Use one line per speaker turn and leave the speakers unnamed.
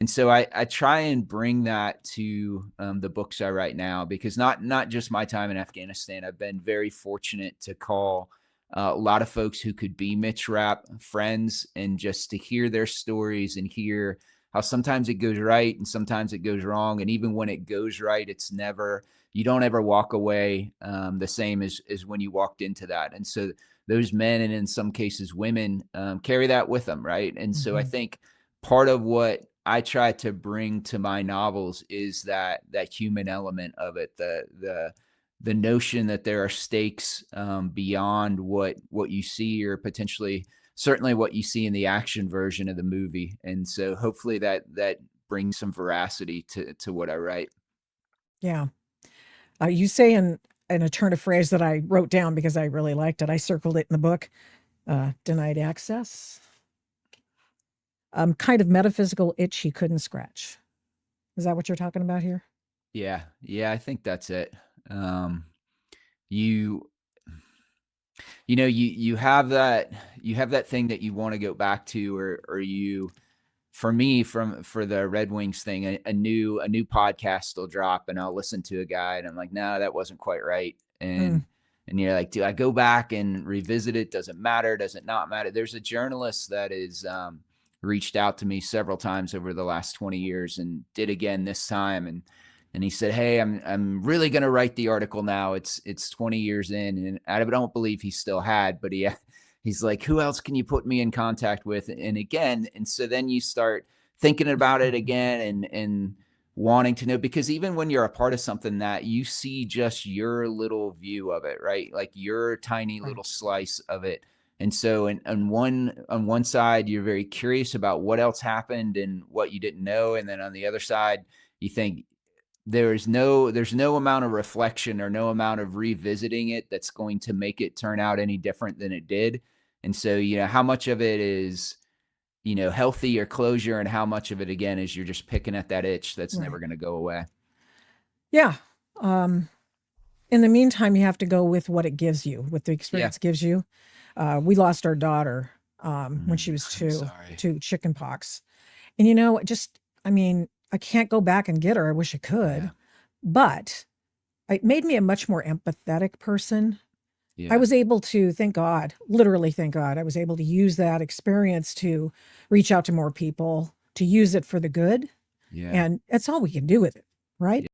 And so I try and bring that to the books I write now, because not just my time in Afghanistan. I've been very fortunate to call a lot of folks who could be Mitch Rapp friends, and just to hear their stories and hear how sometimes it goes right and sometimes it goes wrong. And even when it goes right, it's never, you don't ever walk away the same as when you walked into that. And so those men, and in some cases women, carry that with them, right? And so I
Hmm.
think part of what I try to bring to my novels is that human element of it, the notion that there are stakes beyond what you see, or potentially certainly what you see in the action version of the movie. And so hopefully that brings some veracity to what I write.
Yeah. You say in a turn of phrase that I wrote down because I really liked it. I circled it in the book. Denied access. Kind of metaphysical itch he couldn't scratch. Is that what you're talking about here?
Yeah, yeah, I think that's it. Um, you you have that thing that you want to go back to, or you, for me, for the Red Wings thing, a new podcast will drop, and I'll listen to a guy, and I'm like, no, that wasn't quite right.
Mm.
And you're like, do I go back and revisit it? Does it matter? Does it not matter? There's a journalist that is reached out to me several times over the last 20 years, and did again this time. And he said, hey, I'm really going to write the article now. It's 20 years in, and I don't believe he still had, but he's like, who else can you put me in contact with? And again, and so then you start thinking about it again, and wanting to know, because even when you're a part of something that you see just your little view of it, right? Like your tiny
Right.
little slice of it. And so on one side, you're very curious about what else happened and what you didn't know. And then on the other side, you think there's no amount of reflection or no amount of revisiting it that's going to make it turn out any different than it did. And so, how much of it is, healthy or closure, and how much of it, again, is you're just picking at that itch that's never
Right.
going to go away.
Yeah. Um, in the meantime, you have to go with what it gives you, what the
Yeah.
experience gives you. We lost our daughter when she was
I'm
two
sorry.
to chicken pox. And, I mean, I can't go back and get her. I wish I
Yeah.
could, but it made me a much more empathetic person. I
Yeah.
was able to, thank God, literally thank God, I was able to use that experience to reach out to more people, to use it for the good.
Yeah.
And that's all we can do with it, right?